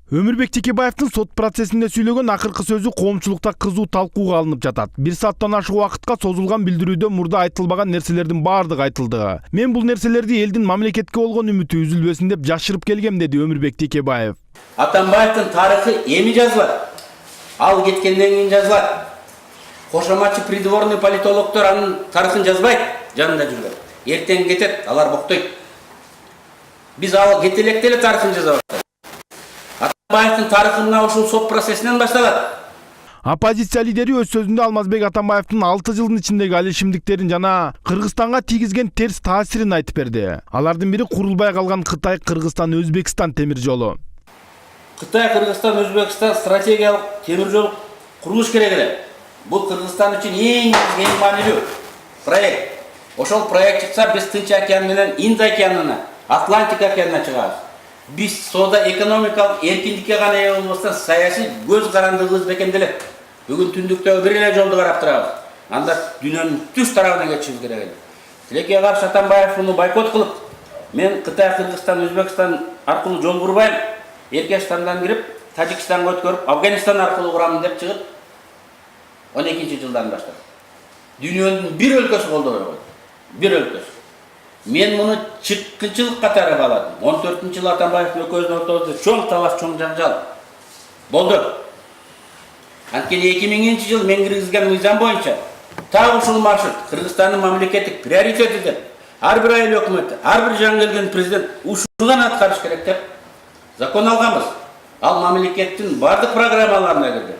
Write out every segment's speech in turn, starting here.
Өмүрбек Текебаевдин сот процессинде сүйлөгөн акыркы сөзү коомчулукта кызуу талкууга алынып жатат. 1 сааттан ашык убакытка созулган билдирүүдө мурда айтылбаган нерселердин баардыгы айтылды. Мен бул нерселерди элдин мамлекетке болгон үмүтү үзүлбөсүн деп жашырып келгем, деди Өмүрбек Текебаев. Атамбаевдин тарыхы эми жазылат. Ал кеткенден кийин жазылат. Кошоматчы придворный политологдор анын тарыхын жазбайт, жанында жүргөн. Эртең кетет, алар боктойт. Биз ал кете электе эле тарыхын жазабыз. Атамбаевдин тарыхы мына ушул сот процессинен башталат. Оппозиция лидери өз сөзүндө Алмазбек Атамбаевдин 6 жылдын ичиндеги алишимдиктерин жана Кыргызстанга тийгизген терс таасирин айтып берди. Алардын бири курулбай калган Кытай, Кыргызстан, Өзбекстан темир жолу. Кытай, Кыргызстан, Өзбекстан стратегиялык темир жол курулуш керек эле. Бул Кыргызстан үчүн эң маанилүү проект. Ошол проект чыкса, биз Тынч океан менен Инд океанына, Атлантика океанына чыгабыз. Биз соода экономикалык эркиндикке гана ээ болбостон саясий көз карандыгыбыз бекемделет. Бүгүн түндүктөгү бир эле жолду карап турабыз. Анда дүйнөнүн түз тарабына кетишибиз керек эле. Тилекке каршы Атамбаев муну бойкот кылып, мен Кытай, Кыргызстан, Өзбекстан аркылуу жол курбайм, Эркестандан кирип, Тажикстанга өткөрүп, Афганистан аркылуу курам деп чыгып 12-жылдан баштап. Дүйнөнүн бир өлкөсү колдобой койду. Бир өлкөсү. Мен муну чыккынчылык катары кааладым. 14-жылы Атамбаевдин экөөбүздүн ортобузда чоң талаш, чоң жаңжал болду. Анткени 2000-жылы мен киргизген мыйзам боюнча так ушул маршрут Кыргызстандын мамлекеттик приоритети деп ар бир айыл өкмөтү, ар бир жаңы келген президент ушуну аткарыш керек деп закон алганбыз. Ал мамлекеттин бардык программаларына кирген.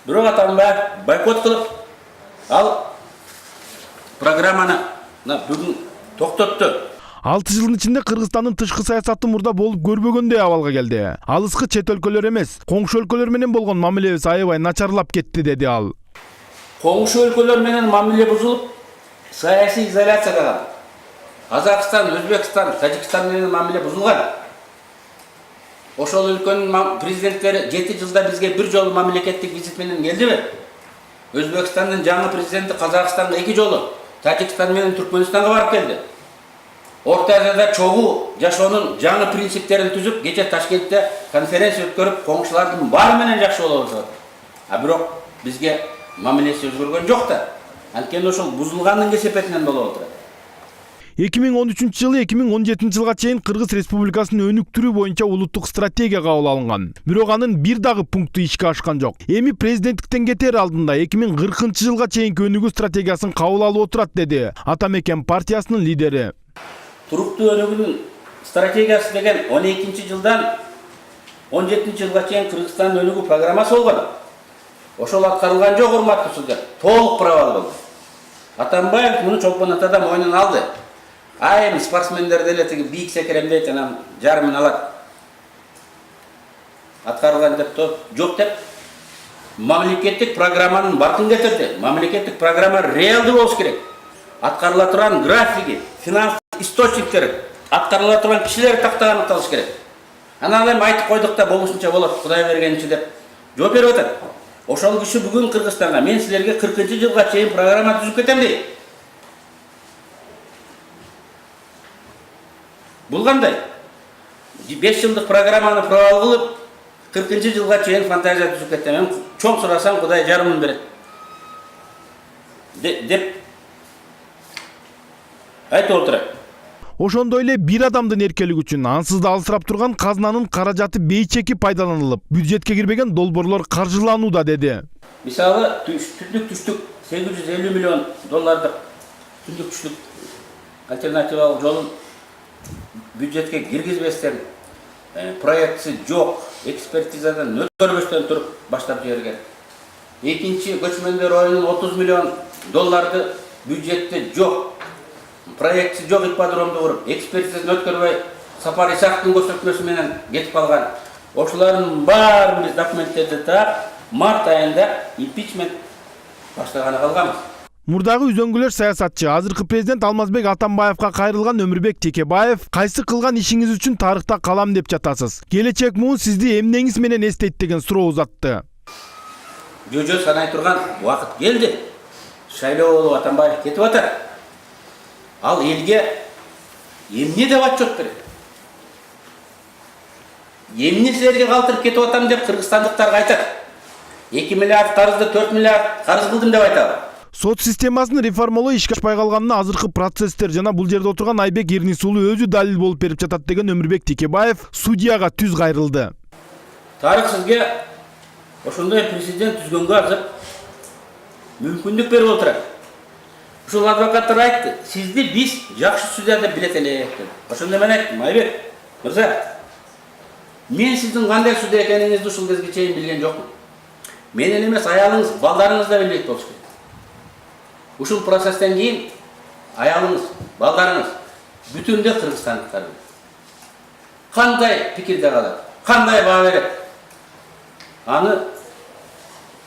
Бирок Атамбаев бойкот кылып, ал программаны бүгүн токтотту. 6 жылдын ичинде Кыргызстандын тышкы саясаты мурда болуп көрбөгөндөй абалга келди. Алыскы чет өлкөлөр эмес, коңшу өлкөлөр менен болгон мамилебиз аябай начарлап кетти, деди ал. Коңшу өлкөлөр менен мамиле бузулуп, саясий изоляцияга. Казакстан, Өзбекстан, Тажикстан менен мамиле бузулган. Ошол өлкөнүн президенттери 7 жылда бизге бир жолу мамлекеттик визит менен келдиби? Өзбекстандын жаңы президенти Казакстанга 2 жолу, Тажикстан менен Түркмөнстанга барып келди. Орта Азияда чогуу жашоонун жаңы принциптерин түзүп, кече Ташкентте конференция өткөрүп, коңшулардын баары менен жакшы болобуз деп. А бирок бизге мамилеси өзгөргөн жок да. Анткени ошол бузулгандын кесепетинен болуп отурат. 2013-жылы 2017-жылга чейин Кыргыз Республикасынын өнүктүрүү боюнча улуттук стратегия кабыл алынган. Бирок анын бир дагы пункту ишке ашкан жок. Эми президенттиктен кетер алдында 2040-жылга чейинки өнүгүү стратегиясын кабыл алып отурат, деди Атамекен партиясынын лидери. Туруктуу өнүгүүнүн стратегиясы деген 12-жылдан 17-жылга чейин Кыргызстандын өнүгүү программасы болгон. Ошол аткарылган жок, урматтуу сүздөр. Толук провал болду. Атамбаев муну чолпон атадан мойнуна алды. Айым спортсмендер деле тиги бийик секиремдейт, анан жарымын алат. Аткарылган деп жок деп мамлекеттик программанын баркын кетирди. Мамлекеттик программа реалдуу болуш керек. Аткарыла турган графики, финанс источниктери, аткарыла турган кишилер тактаган аныкталыш керек. Анан эми айтып койдук да болушунча болот, Кудай бергенчи деп жооп берип атат. Ошол киши бүгүн Кыргызстанга мен силерге 40-жылга чейин программа түзүп кетем дейт. Бул кандай? 5 жылдык программаны провал кылып, 40-жылга чейин фантазия түзүп кетем. Чоң сурасам Кудай жарымын берет. Деп айтып отурат. Ошондой эле бир адамдын эркелиги үчүн ансыз да алсырап турган казынанын каражаты бейчеки пайдаланылып, бюджетке кирбеген долбоорлор каржыланууда, деди. Мисалы, түштүк 850 миллион доллардык түштүк альтернативалык жолун бюджетке киргизбестен, проектси жок, экспертизадан өткөрбөстөн туруп баштап жиберген. Экинчи көчмөндөр оюнун 30 миллион долларды бюджетте жок, проектси жок ипподромду куруп, экспертизадан өткөрбөй, Сапар Исаковдун көрсөтмөсү менен кетип калган. Ошолордун баарын биз документтерди таап, март айында импичмент баштаганы калганбыз. Мурдагы үзөңгүлөр саясатчы, азыркы президент Алмазбек Атамбаевка кайрылган Өмүрбек Текебаев кайсы кылган ишиңиз үчүн тарыхта калам деп жатасыз? Келечек муун сизди эмнеңиз менен эстейт деген суроо узатты. Жөө санай турган убакыт келди. Шайлоо болуп Атамбаев кетип атат. Ал элге эмне деп отчет берет? Эмне силерге калтырып кетип атам деп кыргызстандыктарга айтат. 2 миллиард карызды 4 миллиард карыз кылдым деп айтабы. Сот системасын реформалоо ишке ашпай калганына азыркы процесстер жана бул жерде отурган Айбек Эрнисулу өзү далил болуп берип жатат деген Өмүрбек Текебаев судьяга түз кайрылды. Тарых сизге ошондой президент түзгөнгө азыр мүмкүндүк берип отурат. Ушул адвокаттар айтты, сизди биз жакшы судья деп билет элек деп. Ошондо мен айттым, Айбек мырза, мен сиздин кандай судья экениңизди ушул кезге чейин билген жокмун. Менен эмес, аялыңыз, балдарыңыз да билбейт болуш керек. Ушул процесстен кийин аялыңыз, балдарыңыз бүтүндө кыргызстандыктар кандай пикирде калат, кандай баа берет, аны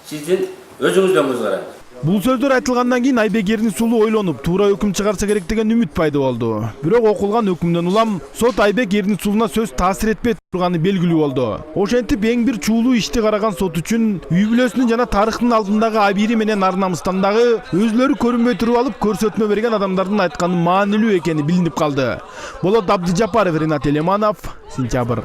сиздин өзүңүздөн көз караңыз. Бул сөздөр айтылгандан кийин Айбек Эрнисулу ойлонуп, туура өкүм чыгарса керек деген үмүт пайда болду. Бирок окулган өкүмдөн улам сот Айбек Эрнисулуна сөз таасир этпей турганы белгилүү болду. Ошентип эң бир чуулуу ишти караган сот үчүн үй бүлөсүнүн жана тарыхтын алдындагы абийири менен ар намыстан дагы өзлөрү көрүнбөй туруп алып көрсөтмө берген адамдардын айтканы маанилүү экени билинип калды. Болот Абдыжапаров, Ринат Элеманов, Сентябрь.